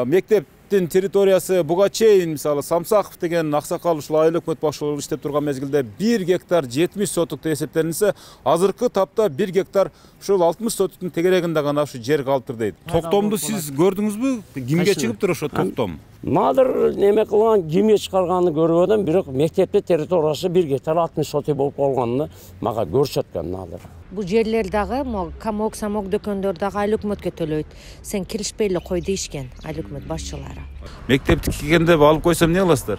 Мектептин территориясы буга чейин мисалы Самсаков деген аксакал ушул айыл өкмөт башчылыгы иштеп турган мезгилде 1 гектар 70 сотук деп эсептелинсе, азыркы тапта 1 гектар ушул 60 сотуктун тегерегинде гана ушу жер калыптыр дейт. Токтомду сиз көрдүңүзбү? Кимге чыгыптыр ошо токтом? Надыр неме кылган, кимге чыгарганын көрбөдүм, бирок мектептин территориясы 1 гектар 60 сотук болуп калганын мага көрсөткөн надыр. Бул жерлер дагы камок, самок дөкөндөр дагы айыл өкмөткө төлөйт. Сен киришпей эле кой дейишкен айыл өкмөт башчылары. Мектептики келгенде алып койсом эмне кыласыздар?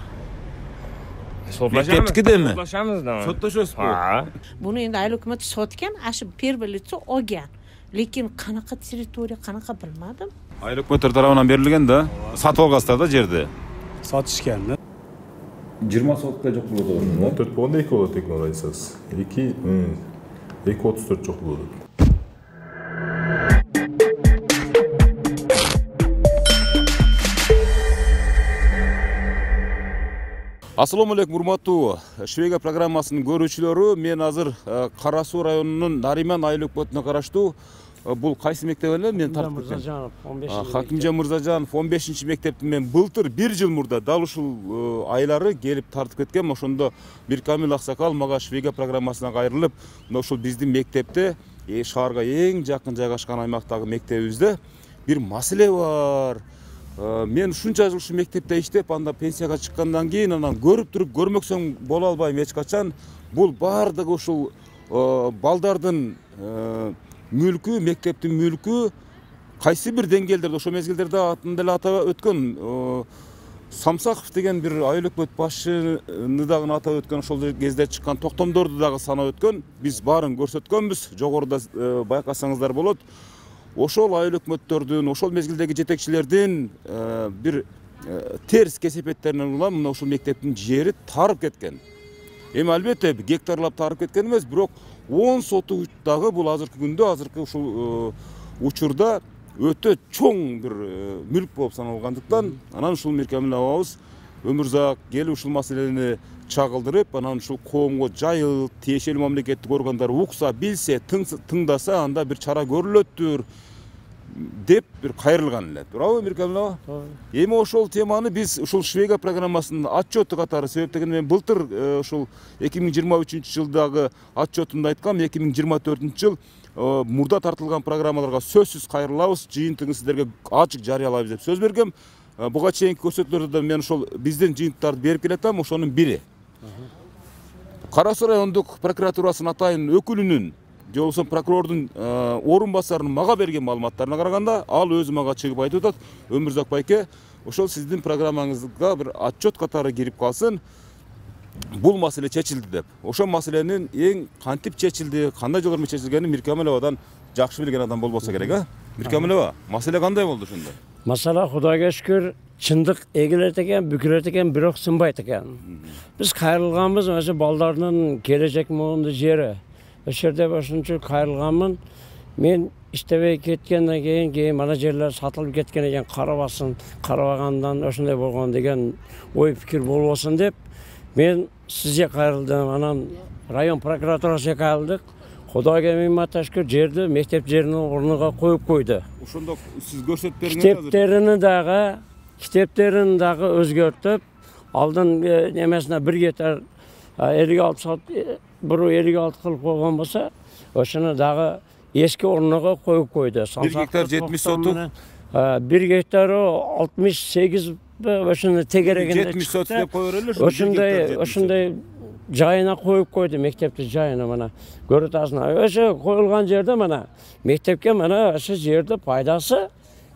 Мектептики деми? Соттошамыз да. Соттошосузбу? Буну энди айыл өкмөтү соткен, ашы первый лицо огян. Лекин канака территория, канака билмадым. Айыл өкмөттөр тарабынан берилген да, сатып алгансыздар да жерди. Сатышкен да. 20 сотукка жок болот. 14 болгондо 2 болот экен айтсаңыз. 2.34 жок болот. Ассаламу алейкум, урматтуу Швейга программасынын көрүүчүлөрү. Мен азыр Кара Суу районунун Нариман айыл өкмөтүнө караштуу бул кайсы мектеп эле? Мен тартып кетем. Хакимжан Мырзажанов 15-мектептин мен былтыр 1 жыл мурда дал ушул айлары келип тартып кеткем. Ошондо Миркамил аксакал мага Швейга программасына кайрылып, ушул биздин мектепте шаарга эң жакын жайгашкан аймактагы мектебибизде бир маселе бар. Мен ушунча жыл ушу мектепте иштеп, анда пенсияга чыккандан кийин анан көрүп туруп көрмөксөң боло албайм эч качан. Бул бардыгы ушул балдардын мүлкү, мектептин мүлкү кайсы бир деңгээлдерде ошо мезгилдерде атын деле атап өткөн Самсаков деген бир айыл өкмөт башчыны дагы атап өткөн, ошол кезде чыккан токтомдорду дагы санап өткөн. Биз баарын көрсөткөнбүз, жогоруда байкасаңыздар болот. Ошол айыл өкмөттөрдүн, ошол мезгилдеги жетекчилердин бир терс кесепеттеринен улам мына ушул мектептин жери тарып кеткен. Эми албетте гектарлап тарып кеткен эмес, бирок 10 сотук дагы бул азыркы күндө, азыркы ушул учурда өтө чоң бир мүлк болуп саналгандыктан, анан ушул Миркамил абабыз өмүрзак келип ушул маселени чагылдырып, анан ушул коомго жайыл, тиешелүү мамлекеттик органдар укса, билсе, тыңдаса, анда бир чара көрүлөттүр деп бир кайрылган эле. Туурабы, Миркамил аба? Эми ошол теманы биз ушул Швейга программасынын отчету катары, себеп дегенде мен былтыр ушул 2023-жылдагы отчетумда айткам, 2024-жыл мурда тартылган программаларга сөзсүз кайрылабыз, жыйынтыгын сиздерге ачык жарыялайбыз деп сөз бергем. Буга чейинки көрсөтүүлөрдө да мен ошол биздин жыйынтыктарды берип келатам, ошонун бири. Кара Суу райондук прокуратурасынын атайын өкүлүнүн, же болбосо прокурордун орун басарынын мага берген маалыматтарына караганда, ал өзү мага чыгып айтып атат, Өмүрзак байке, ошол сиздин программаңызга бир отчет катары кирип калсын, бул маселе чечилди деп. Ошол маселенин эң кантип чечилди, кандай жолдор менен чечилгенин Миркамил абадан жакшы билген адам болбосо керек, а? Миркамил аба, маселе кандай болду ошондо? Масала Кудайга шүкүр чындык эгилет экен, бүкүлөт экен, бирок сынбайт экен. Биз кайрылганбыз, ошо балдардын келечек моунду жери. Ошол жерде ошончо кайрылганмын. Мен иштебей кеткенден кийин мана жерлер сатылып кеткен экен, карабасын, карабагандан ошондой болгон деген ой пикир болбосун деп мен сизге кайрылдым. Анан район прокуратурасына кайрылдык. Кудайга миңмата шүкүр жерди мектеп жеринин орнуна коюп койду. Ошондо сиз көрсөтүп бериңиз. Китептерин дагы өзгөртүп, алдын немесине 1 гектар 56 сот, буру 56 кылып койгон болсо, ошону дагы эски орнуна коюп койду. 1 гектар 70 сотук. 1 гектар 68 ошону тегерегинде 70 сотук деп кое берели. Ошондой жайына коюп койду, мектептин жайына мына. Көрүп атасың. Ошо коюлган жерде мына мектепке мына ошо жерде пайдасы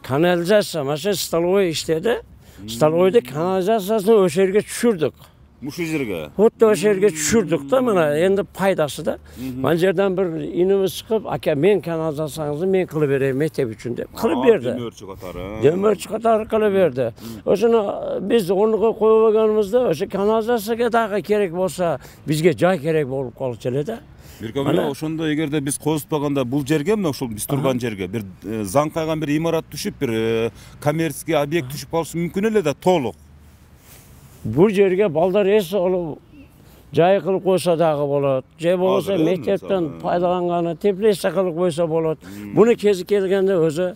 канализация, ошо столовой иштеди. Столовойду канализациясын ошо жерге түшүрдүк. Мушу жерге. Хотто ошо жерге түшүрдүк да, мына энди пайдасы да. Мына жерден бир инибиз чыгып, ака мен канализацияңызды мен кылып берейин мектеп үчүн деп кылып берди. Демөрчү катары. Демөрчү катары кылып берди. Ошону биз орнуга коюп алганыбызда, ошо канализацияга дагы керек болсо, бизге жай керек болуп калчу эле да. Миркамил аба, ошондо эгерде биз козутпаганда бул жерге, мына ушул биз турган жерге бир заң кайган бир имарат түшүп, бир коммерческий объект түшүп калышы мүмкүн эле да, толук. Бул жерге балдар эс олуп жай кылып койсо дагы болот. Же болбосо мектептен пайдаланганы теплица кылып койсо болот. Буну кези келгенде өзү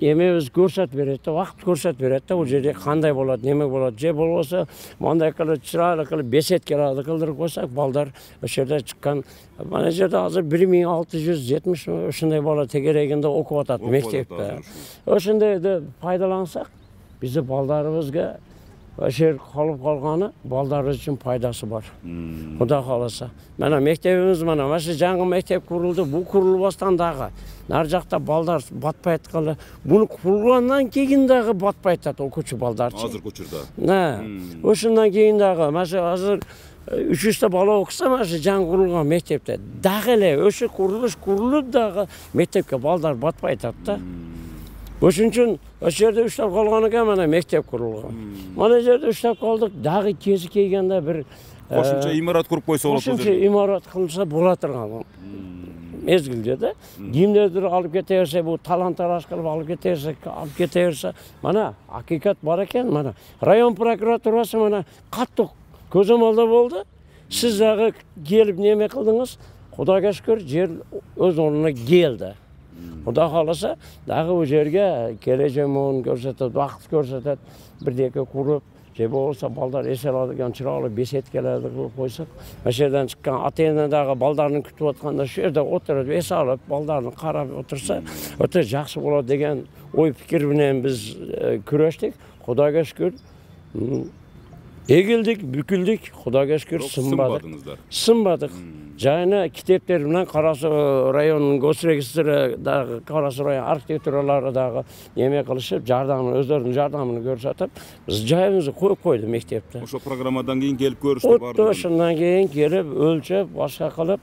эмебиз көрсөтүп берет да, убакыт көрсөтүп берет да, бул жерде кандай болот, неме болот, же болбосо мындай кылып чырайлуу кылып беседкаларды кылдырып койсок, балдар ошол жерде чыккан. Мына жерде азыр 1670 ушундай бала тегерегинде окуп атат мектепте. Ошондойду пайдалансак, биздин балдарыбызга ошол жер калып калганы балдарыбыз үчүн пайдасы бар. Кудай кааласа. Мына мектебибиз мына жаңы мектеп курулду. Бул курулбастан дагы нар жакта балдар батпай аткалы. Буну кургандан кийин дагы батпай атат окуучу балдарчы. Азыркы учурда. Ошондон кийин дагы азыр 300 бала окуса, жаңы курулган мектепте дагы эле ошо курулуш курулуп дагы мектепке балдар батпай атат да. Ошон үчүн ошол жерде уштап калган экен, мына мектеп курулган. Мына жерде уштап калдык, дагы кези келгенде бир кошумча имарат куруп койсо болот. Кошумча имарат кылса боло турган мезгилде да. Кимдердир алып кете берсе, бу талан-тараж кылып алып кете берсе, мына акыйкат бар экен, мына район прокуратурасы мына каттык көзөмөлдө болду. Сиз дагы келип неме кылдыңыз, Кудайга шүкүр, жер өз орнуна келди. Кудай кааласа, дагы бул жерге келечегин көрсөтөт, убакыт көрсөтөт, бирдеке куруп, же болбосо балдар эсе алadigan чырайлуу беседкаларды кылып койсок, ошол жерден чыккан ата-эне дагы балдарын күтүп атканда ошол жерде отуруп, эс алып, балдарын карап отурса, өтө жакшы болот деген ой пикир менен биз күрөштүк. Кудайга шүкүр, эгилдик, бүкүлдүк, Кудайга шүкүр сынбадык. Жайына китептер менен Кара Суу районунун госрегистры дагы, Кара Суу район архитектуралары дагы эме кылышып, жардамын, өздөрүнүн жардамын көрсөтүп, биз жайыбызды коюп койду мектепте. Ошо программадан кийин келип көрүштү бардыгы. Ошондон кийин келип, өлчөп, башка кылып,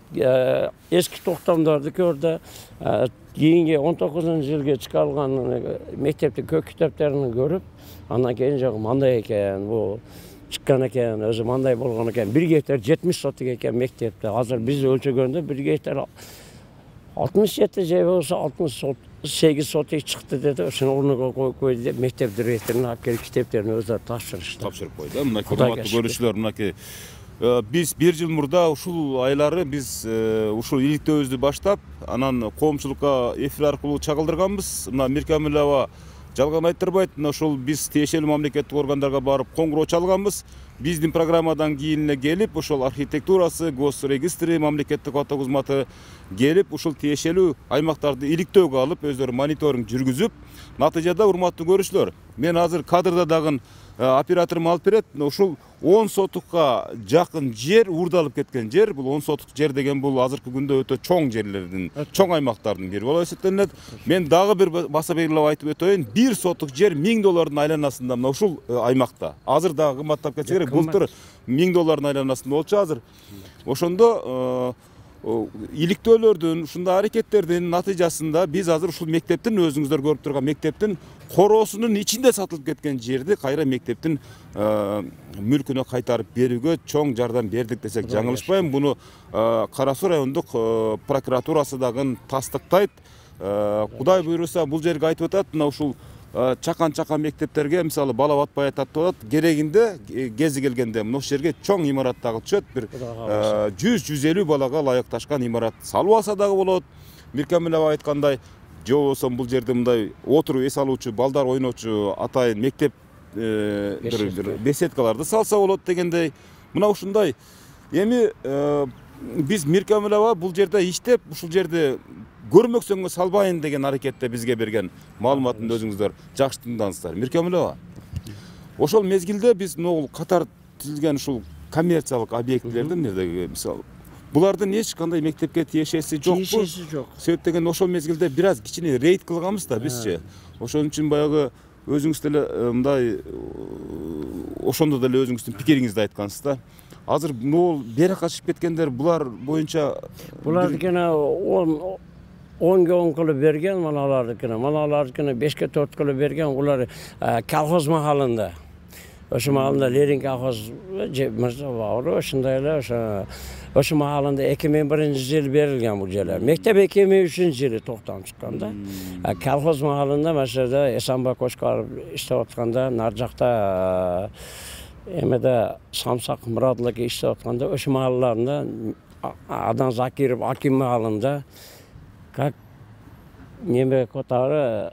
эски токтомдорду көрдү. Кийинки 19-жылга чыгарылган мектептин көк китептерин көрүп, андан кийин жок мындай экен, бул чыккан экен, өзү мындай болгон экен. 1 гектар 70 соток экен мектепте. Азыр биз өлчөгөндө 1 гектар 67 же болсо 68 соток чыкты деди. Ошону орнуга койду деп мектеп директоруна алып келип китептерин өзүлөрү тапшырышты. Тапшырып койду. Мынакей урматтуу көрүүчүлөр, мынакей биз 1 жыл мурда ушул айлары биз ушул иликтөөбүздү баштап, анан коомчулукка эфир аркылуу чагылдырганбыз. Мына Миркамил аба жалган айттырбайт, ошол биз тиешелүү мамлекеттик органдарга барып коңгуроо чалганбыз. Биздин программадан кийин эле келип, ошол архитектурасы, госрегистри, мамлекеттик каттоо кызматы келип, ушул тиешелүү аймактарды иликтөөгө алып, өздөрү мониторинг жүргүзүп, натыйжада урматтуу көрүүчүлөр, мен азыр кадрда дагы операторум алып берет, ушул 10 сотукка жакын жер уурдалып кеткен жер. Бул 10 сотук жер деген бул азыркы күндө өтө чоң жерлердин, чоң аймактардын бири болуп эсептелет. Мен дагы бир баса белгилеп айтып өтөйүн, 1 сотук жер $1000 айланасында мына ушул аймакта. Азыр дагы кымбаттап кетсе керек, былтыр $1000 айланасында болчу азыр. Ошондо иликтөөлөрдүн, ушундай аракеттердин натыйжасында биз азыр ушул мектептин, өзүңүздөр көрүп турган мектептин короосунун ичинде сатылып кеткен жерди кайра мектептин мүлкүнө кайтарып берүүгө чоң жардам бердик десек жаңылышпайм. Буну Кара Суу райондук прокуратурасы дагы тастыктайт. Кудай буйруса бул жерге айтып атат, мына ушул чакан мектептерге мисалы бала батпай атат деп атат. Керегинде кези келгенде мына ушул жерге чоң имарат дагы түшөт. Бир 100-150 балага ылайыкташкан имарат салып алса дагы болот. Миркамил аба айткандай, же болбосо бул жерде мындай отуруп эс алуучу, балдар ойночу атайын мектеп беседкаларды салса болот дегендей. Мына ушундай эми биз Миркамил аба бул жерде иштеп, ушул жерде көрмөксөнгө салбайын деген аракетте бизге берген маалыматын өзүңүздөр жакшы тыңдаңыздар. Миркамил аба, ошол мезгилде биз могул катар тизилген ушул коммерциялык объектилердин мисалы булардын эч кандай мектепке тиешеси жокпу? Тиешеси жок. Себеп деген ошол мезгилде бир аз кичине рейд кылганбыз да бизчи. Ошон үчүн баягы өзүңүз деле мындай ошондо деле өзүңүздүн пикириңизди айткансыз да. Азыр могул бери качып кеткендер булар боюнча булардыкына 10 кылып берген, маналардыкына 5-ке 4 кылып берген, улар колхоз махалында. Ошо махалында Ленин колхоз Мырза бар, ошондой эле ошо махалында 2001-жылы берилген бул жерлер. Мектеп 2003-жылы токтон чыкканда. Колхоз махалында машада Эсанбай Кошкаров иштеп атканда, нар жакта эмеде Самсак Мурадылык иштеп атканда, ошо махалларында Адан Закиров Аким махалында как неме котары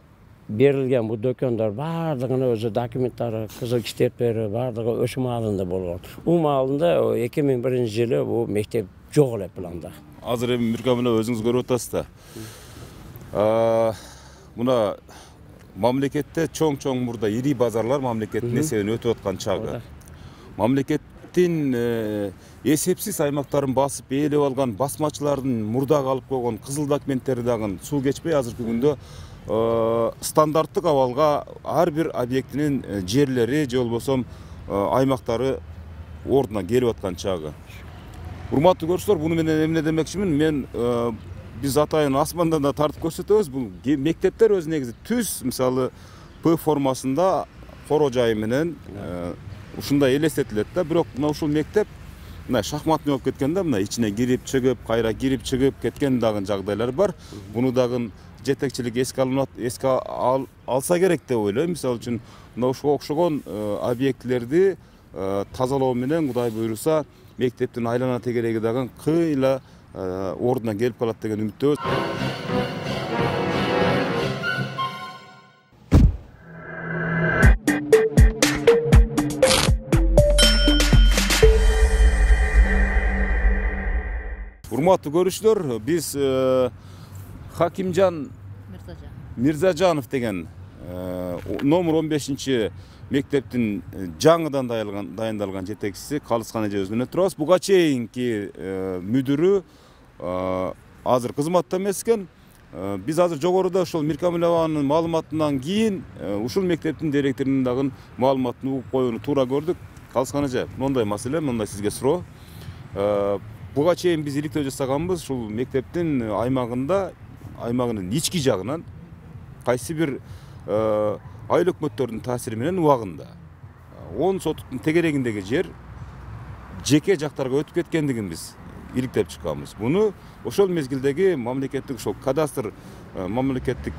berilgen bu dökönler bardığına özü dokumentlari, kızıl kitapları bardығы o'sha maalında bo'lgan. U maalında o 2001-yili bu mektep jo'q elep planda. Азыр эми Миркам эле өзүңүз көрүп атасыз да. Мына мамлекетте чоң мурда ири базарлар мамлекеттин эсебинен өтүп аткан чагы. Мамлекеттин эсепсиз аймактарын басып ээлеп алган басмачылардын мурда калып койгон кызыл документтери дагы суу кечпей азыркы күндө стандарттык абалга ар бир объектинин жерлери же болбосо аймактары ордуна келип аткан чагы. Урматтуу көрүүчүлөр, буну менен эмне демекчимин? Мен биз атайын асмандан да тартып көрсөтөбүз. Бул мектептер өз негизи түз, мисалы П формасында коро жайы менен ушундай элестетилет да. Бирок мына ушул мектеп мына шахматный болуп кеткенде, мына ичине кирип чыгып, кайра кирип чыгып кеткен дагы жагдайлар бар. Буну дагы жетекчилик эске алса керек деп ойлойм. Мисалы үчүн мына ушуга окшогон объектилерди тазалоо менен Кудай буйруса мектептин айлана тегереги дагы кыйла ордуна келип калат деген үмүттөбүз. Урматтуу көрүүчүлөр, биз Хакимжан Мирзажанов деген номер 15 мектептин жаңыдан дайындалган жетекчиси Калыскан эже өзүнө турабыз. Буга чейинки мүдүрү азыр кызматта эмес экен. Биз азыр жогоруда ошол Миркамилованын маалыматынан кийин ушул мектептин директорунун дагы маалыматын угуп коюуну туура көрдүк. Калыскан эже, мындай маселе, мындай сизге суроо. Буга чейин биз иликтөө жасаганбыз, ушул мектептин аймагынын ички жагынан кайсы бир айыл өкмөттөрдүн таасири менен убагында 10 соттуктун тегерегиндеги жер жеке жактарга өтүп кеткендигин биз иликтеп чыкканбыз. Буну ошол мезгилдеги мамлекеттик ошол кадастр мамлекеттик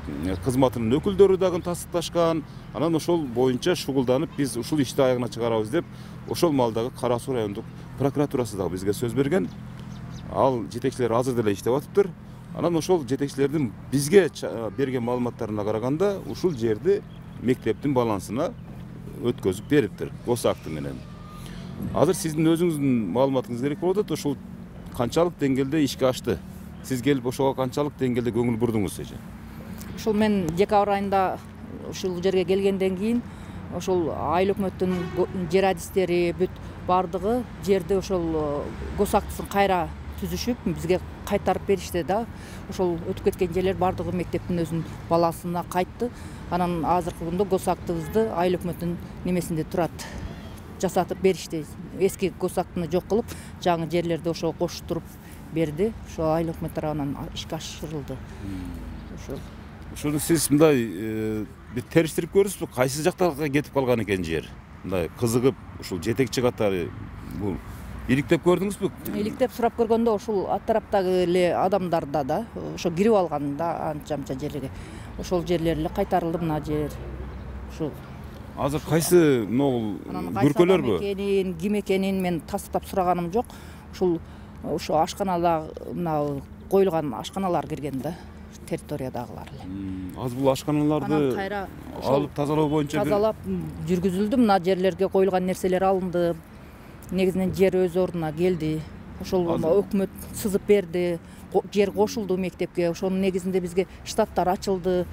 кызматынын өкүлдөрү дагы тастыкташкан. Анан ошол боюнча шугулданып биз ушул ишти аягына чыгарабыз деп ошол маалдагы Кара Суу райондук прокуратурасы дагы бизге сөз берген. Ал жетекчилер азыр деле иштеп атыптыр. Анан ошол жетекчилердин бизге берген маалыматтарына караганда ушул жерди мектептин балансына өткөзүп бериптир гос акты менен. Азыр сиздин өзүңүздүн маалыматыңыз керек болуп атат. Ушул канчалык деңгээлде ишке ашты? Сиз келип ошого канчалык деңгээлде көңүл бурдуңуз эже? Ушул мен декабрь айында ушул жерге келгенден кийин ошол айыл өкмөттүн жер адистери бүт бардыгы жерди ошол гос актысын кайра түзүшүп бизге кайтарып беришти да. Ошол өтүп кеткен жерлер бардыгы мектептин өзүнүн балансына кайтты. Анан азыркы күндө гос актыбызды айыл өкмөттүн немесинде турат. Жасатып беришти. Эски гос актыны жок кылып, жаңы жерлерди ошого коштуруп берди. Ошо айыл өкмөт тарабынан ишке ашырылды. Ошону сиз мындай бир териштирип көрүңүзбү? Кайсы жактарга кетип калган экен жер? Мындай кызыгып, ушул жетекчи катары бул иликтеп көрдүңүзбү? Иликтеп сурап көргөндө ушул ат тараптагы эле адамдарда да ошо кирип алган да анча жерге. Ошол жерлер эле кайтарылды мына жер. Ушул азыр кайсы могул көркөлөрбү? Ким экенин мен тастап сураганым жок. Ошо ашканалар мына коюлган ашканалар кирген да территориядагылар эле. Азыр бул ашканаларды алып тазалоо боюнча тазалап жүргүзүлдү. Мына жерлерге коюлган нерселер алынды. Негизинен жер өз ордуна келди. Ошол өкмөт сызып берди. Жер кошулду мектепке. Ошонун негизинде бизге штаттар ачылды.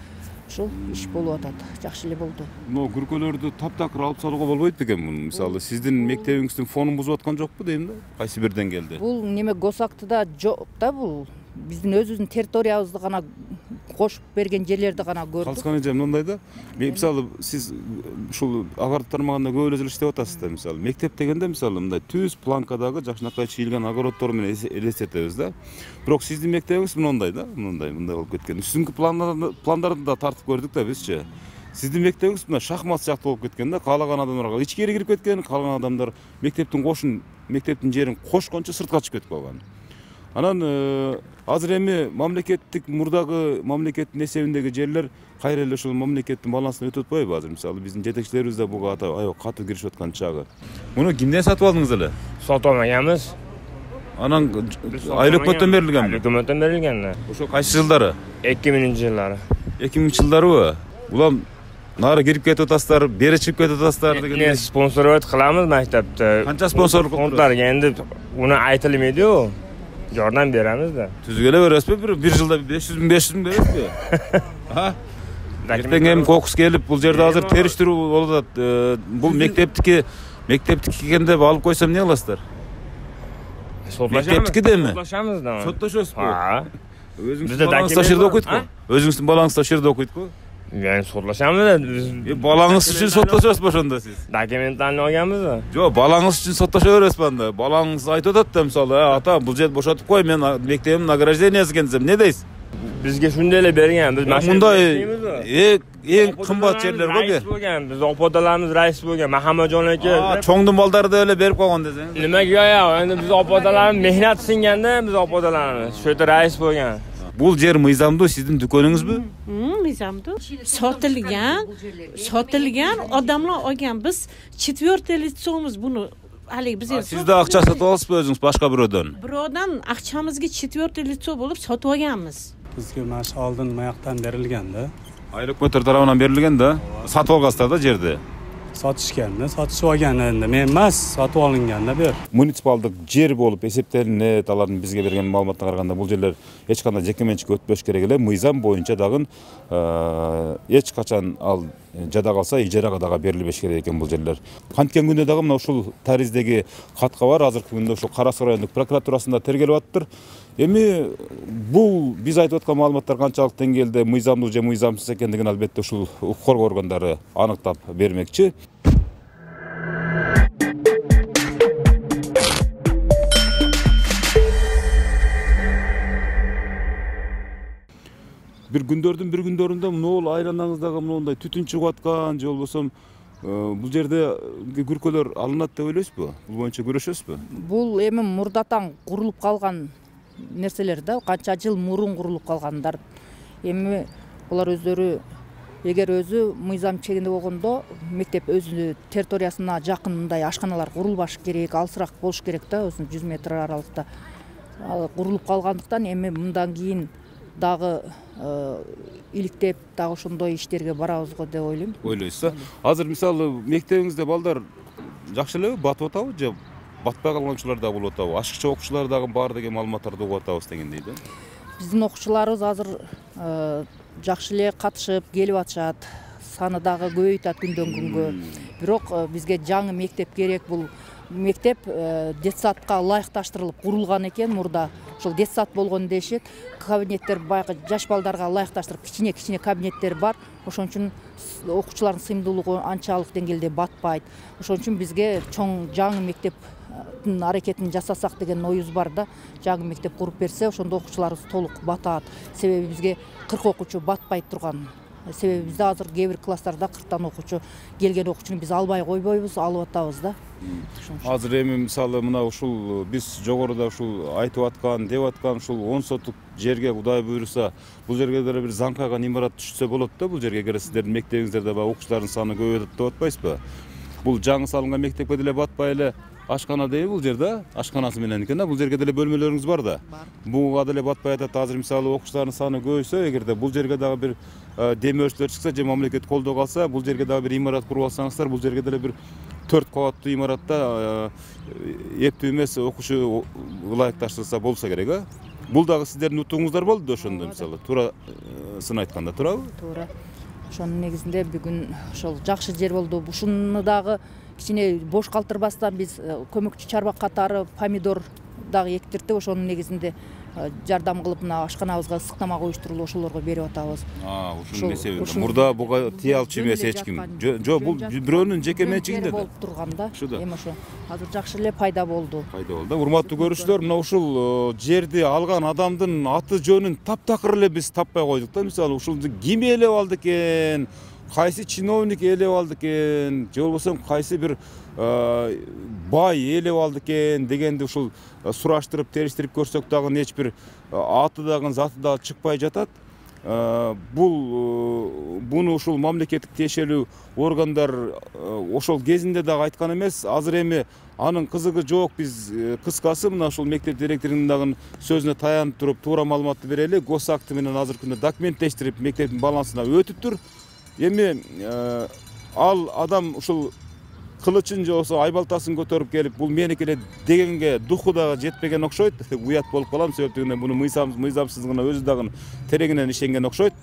Ошол иш болуп атат. Жакшы эле болду. Но күркөлөрдү таптакыр алып салууга болбойт бекен муну? Мисалы, сиздин мектебиңиздин фонун бузуп аткан жокпу дейм да? Кайсы бир деңгээлде? Бул неме гос актыда жок да бул. Биздин өзүбүздүн территориябызды гана кошуп берген жерлерди гана көрдүк. Калыскан эже, мындай да. Мисалы, сиз ушул огород тармагында көп эле иштеп атасыз да, мисалы. Мектеп дегенде мисалы мындай түз планкадагы жакшынакай чийилген огороддор менен элестетебиз да. Бирок сиздин мектебиңиз мындай да, мындай болуп кеткен. Үстүнкү пландарды да тартып көрдүк да бизчи. Сиздин мектебиңиз мына шахмат сыяктуу болуп кеткен да. Каалаган адамдарга ичкери кирип кеткен, каалаган адамдар мектептин жерин кошкончо сыртка чыгып кетип калган. Анан азыр эми мамлекеттик мурдагы мамлекеттин эсебиндеги жерлер кайра эле ушул мамлекеттин балансына өтүп атпайбы азыр? Мисалы биздин жетекчилерибиз да буга аябай катуу киришип аткан чагы. Муну кимден сатып алдыңыз эле? Сатып алмаганбыз. Анан айыл өкмөттөн берилгенби? Өкмөттөн берилген. Ошо кайсы жылдары? 2000-жылдары. 2000 жылдарыбы? Улам нары кирип кетип атасыздар, бери чыгып кетип атасыздар дегенде. Biz sponsoriyat qilamiz maktabda. Qancha sponsorlik qilib fondlarga endi uni aytilmaydi-ku. Yordam beramiz-da. Tuzgele berasizmi? Bir yılda 500 ming berasizmi? Ha? Erteң hem kokus gelip bul jerde hazır teriştiriw bolot. Bul mekteptiki kelgende alıp koysam ne alasızlar? Mekteptiki de mi? Sotlaşamız da. Sotlaşıyoruz bu. Ha. Özüңüzün balаңыз taşırda okuytku. Özüңüzün balаңыз taşırda okuytku. Yani sotlaşamız da biz Balаңыз üçün sotlaşıyoruz başında siz. dokumentlarni olganmiz da. Jo, balаңыз üçün sotlaşıyoruz banda. Balаңыз aytып атат da misалы, ata bul жерди boşatıp koy, men mektebim nagраждениесі eкен desem, ne deysiz? Bizga shunday elе bergan. Biz Munda eng qimmat yerler go rais bo'lgan. Biz opodalarimiz rais bo'lgan. Mahamadjon aka. Çoğdun baldarı da öyle berip qo'ygan deseniz. Nimaga yo'q? Endi biz opodalarimiz mehnat singanda biz opodalarimiz shu yerda rais bo'lgan. Bul yer mıyzamdı, sizin dükkanınızmı? Mizamda sotilgan odamlar olgan. Biz 4 litsomiz bunu haligi biz Siz de akça satып alısızmı özünüz başka birodan? Birodan akçamizga 4 litso bo'lib sotib olganmiz. Bizga mana shu oldin mayaqdan berilganda, Aylık metre tarafından berilgen de satып algasızlar da jerde. sotishganda, sotishib olganda, men emas, sotib olinganda ber. Municipaldık jer bolup esepterini aların bizge bergen malumatına qaraganda bul jerler hech qanday jekmençik ötböş kerek ele. Mıyzam boyunca dagın hech kaçan al jada kalsa ijaraga daga berilbеш керек экен бул жерлер. Канткен күндө дагы мына ушул Тариздеги катка бар. Азыркы күндө ушул Кара Суу райондук прокуратурасында тергелип атыптыр. Эми бул биз айтып аткан маалыматтар канчалык деңгээлде мыйзамдуу же мыйзамсыз экендигин албетте ушул укук коргоо органдары аныктап бермекчи. Bir gündörүндө могул айланаңыздагы мындай түтүн чыгып аткан же болбосо бул жерде күркөлөр алынат деп ойлойсузбу? Бул боюнча көрүшөсүзбү? Бул эми мурдатан курулуп калган нерселер да, канча жыл мурун курулуп калгандар. Эми булар өздөрү эгер өзү мыйзам чегинде болгондо мектеп өзүнүн территориясына жакын мындай ашканалар курулбаш керек, алысыраак болуш керек да, өзүнүн 100 метр аралыкта курулуп калгандыктан эми мындан кийин дагы иликтеп дагы ошондой иштерге барабызго деп ойлойм. Ойлойсуз. Азыр мисалы мектебиңизде балдар жакшы элеби, батып атабы же батпай калганчылар да болуп атабы? Ашыкча окуучулар дагы бар деген маалыматтарды угуп атабыз дегендей да. Биздин окуучуларыбыз азыр жакшы эле катышып келип атышат. Саны дагы көбөйүп атат күндөн күнгө. Бирок бизге жаңы мектеп керек. Бул мектеп детсадка ылайыкташтырылып курулган экен мурда. Ошол детсад болгон дешет. Кабинеттер баягы жаш балдарга ылайыкташтырып кичине кабинеттер бар. Ошон үчүн окуучулардын сыйымдуулугу анчалык деңгээлде батпайт. Ошон үчүн бизге чоң жаңы мектептин аракетин жасасак деген оюбуз бар да. Жаңы мектеп куруп берсе, ошондо окуучуларыбыз толук батат. Себеби бизге 40 окуучу батпай турган. Себеби бизде азыр кээ бир класстарда 40тан окуучу келген окуучуну биз албай койбойбуз, алып атабыз да. Азыр эми мисалы мына ушул биз жогоруда ушул айтып аткан, деп аткан ушул 10 сотук жерге Кудай буйруса, бул жерге деле бир заң кайган имарат түшсө болот да. Бул жерге эгер сиздердин мектебиңиздерде окуучулардын саны көбөйөт деп атпайсызбы? Бул жаңы салынган мектепке деле батпай эле ашкана дейби бул жерде, ашканасы менен экен да. Бул жерге деле бөлмөлөрүңүз бар да. Буга деле батпай атат. Азыр мисалы окуучулардын саны көбөйсө, эгерде бул жерге дагы бир демөөрчүлөр чыкса же мамлекет колдоо калса, бул жерге дагы бир имарат куруп алсаңыздар, бул жерге деле бир 4 кабаттуу имаратта эптүү эмес окуучу ылайыкташтырылса болсо керек, а? Бул дагы сиздердин утугуңуздар болду ошондо мисалы. Туурасын айтканда туурабы? Туура. Ошонун негизинде бүгүн ошол жакшы жер болду. Ушуну дагы кичине бош калтырбастан биз көмөкчү чарба катары помидор дагы эктиртип, ошонун негизинде жардам кылып мына ашканабызга ысык тамак уюштурулуп ошолорго берип атабыз. Ушунун эсеби. Мурда буга тие алчу эмес эч ким. Жок, бул бирөөнүн жеке менчигинде да. Болуп турганда. Эми ошо азыр жакшы эле пайда болду. Урматтуу көрүүчүлөр, мына ушул жерди алган адамдын аты жөнүн таптакыр эле биз таппай койдук да. Мисалы ушул ким ээлеп алды экен? Кайсы чиновник ээлеп алды экен? Же болбосо кайсы бир бай ээлеп алды экен дегенди ушул сураштырып, териштирип көрсөк дагы эч бир аты дагы заты да чыкпай жатат. Буну ушул мамлекеттик тиешелүү органдар ошол кезинде дагы айткан эмес. Азыр эми анын кызыгы жок. Биз кыскасы мына ушул мектеп директорунун дагы сөзүнө таянып туруп туура маалыматты берели. Госакты менен азыркы күндө документтештирип мектептин балансына өтүптүр. Эми ал адам ушул кылычын же болсо айбалтасын көтөрүп келип бул меники эле дегенге духу дагы жетпеген окшойт. Уят болуп калам, себептен буну мыйзамсыз гана өзү дагы тереңинен ишенген окшойт.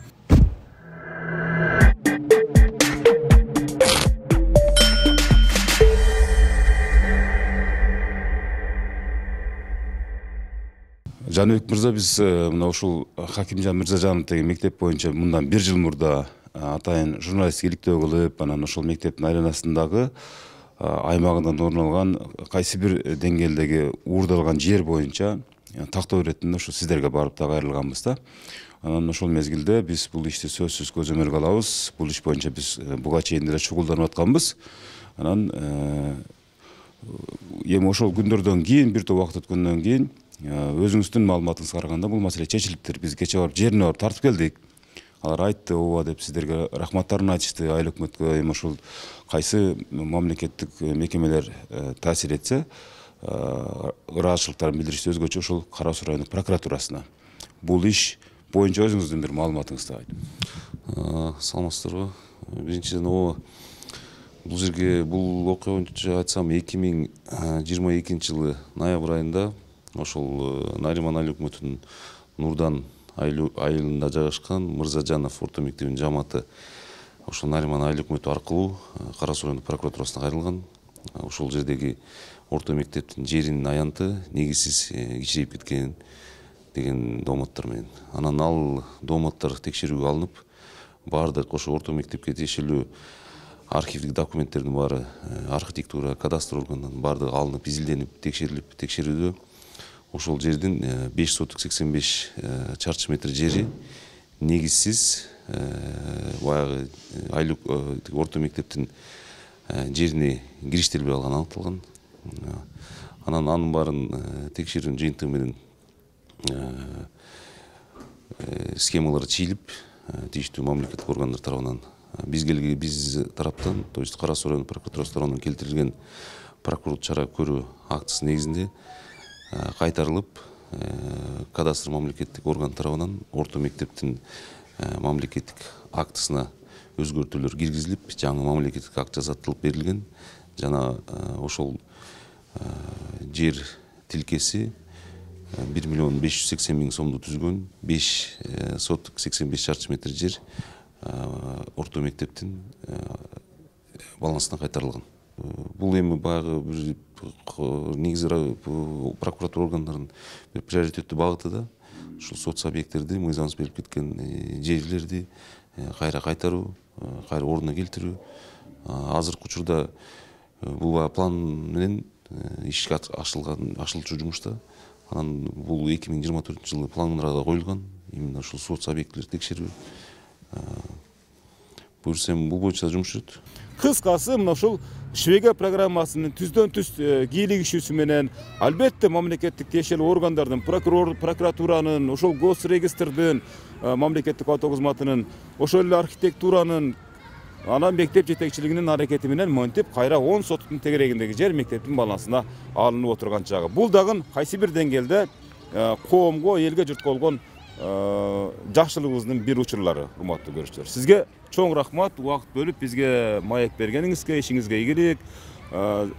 Жаныбек мырза, биз мына ушул Хакимжан Мырзажанов деген мектеп боюнча мындан 1 жыл мурда атайын журналистик иликтөө кылып, анан ошол мектептин айланасындагы аймагынан орун алган кайсы бир деңгээлдеги уурдалган жер боюнча тактоо иретинде ошо сиздерге барып дагы кайрылганбыз да. Анан ошол мезгилде биз бул ишти сөзсүз көзөмөлгө алабыз. Бул иш боюнча биз буга чейин деле чугулданып атканбыз. Анан эми ошол күндөрдөн кийин, бир топ убакыт өткөндөн кийин өзүңүздүн маалыматыңызга караганда бул маселе чечилиптир. Биз кече барып жерине барып тартып келдик. Алар айтты, ооба деп сиздерге рахматтарын айтышты. Айыл өкмөткө эми ошол кайсы мамлекеттик мекемелер таасир этсе, ыраазычылыктарын билдиришти, өзгөчө ошол Кара Суу райондук прокуратурасына. Бул иш боюнча өзүңүздүн бир маалыматыңызды айтып. Саламатсыздарбы? Биринчиден бул жерге бул окуя боюнча айтсам 2022 жылы ноябрь айында ошол Нариман айыл өкмөтүнүн Нурдан айылында жайгашкан Мырзажанов орто мектебинин жамааты ошол Нариман айыл өкмөтү аркылуу Кара Суу райондук прокуратурасына кайрылган. Ошол жердеги орто мектептин жеринин аянты негизсиз кичирейип кеткен деген дооматтар менен. Анан ал дооматтар текшерүүгө алынып, баардык ошо орто мектепке тиешелүү архивдик документтердин баары, архитектура, кадастр органынан баардыгы алынып, изилденип, текшерилип, текшерүүдө ошол жердин 5 соток 85 чарчы метр жери негизсиз баягы орто мектептин жерине кириштелбей алганы аныкталган. Анан анын баарын текшерүүнүн жыйынтыгы менен схемалар чийилип, тийиштүү мамлекеттик органдар тарабынан биз тараптан, то есть Кара Суу райондук прокуратурасы тарабынан келтирилген прокурорлук чара көрүү актысы негизинде кайтарылып, кадастр мамлекеттик орган тарабынан орто мектептин мамлекеттик актысына өзгөртүүлөр киргизилип, жаңы мамлекеттик акт жасатылып берилген. Жана ошол жер тилкеси 1 миллион 580 миң сомду түзгөн 5 соток 85 чарчы метр жер орто мектептин балансына кайтарылган. Бул эми баягы бир негизи прокуратура органдарынын бир приоритеттүү багыты да. Ушул сот объекттерди, мыйзамсыз берип кеткен жерлерди кайра кайтаруу, кайра ордуна келтирүү. Азыркы учурда бул план менен ишке ашылчу жумушта. Анан бул 2024 жылы планга коюлган. Именно ушул сот объекттерди текшерүү. Буюрсам бул боюнча жумуш жүрөт. Кыскасы мына ушул Швега программасынын түздөн-түз кийлигишүүсү менен албетте мамлекеттик тиешелүү органдардын, прокуратуранын, ошол госрегистрдин, мамлекеттик каттоо кызматынын, ошол эле архитектуранын, анан мектеп жетекчилигинин аракети менен монтип кайра 10 соттун тегерегиндеги жер мектептин балансына алынып отурган чагы. Бул дагы кайсы бир деңгээлде коомго, элге журтка болгон жакшылыгыбыздын бир учурлары, урматтуу көрүүчүлөр. Сизге чоң рахмат, убакыт бөлүп бизге маек бергениңизге, ишиңизге ийгилик.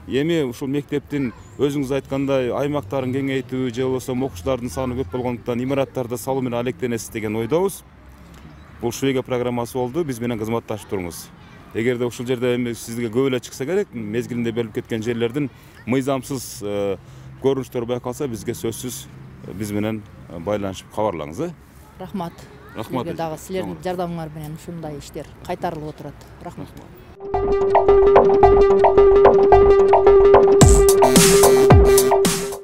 Эми ушул мектептин өзүңүз айткандай аймактарын кеңейтүү же болбосо окуучулардын саны көп болгондуктан имараттарды салуу менен алектенесиз деген ойдобуз. Бул Швега программасы болду, биз менен кызматташып туруңуз. Эгерде ушул жерде эми сизге көп эле чыкса керек, мезгилинде берилип кеткен жерлердин мыйзамсыз көрүнүштөр байкалса, бизге сөзсүз биз менен байланышып кабарлаңыз. Рахмат. Рахмат. Силерге дагы силердин жардамыңар менен ушундай иштер кайтарылып отурат. Рахмат.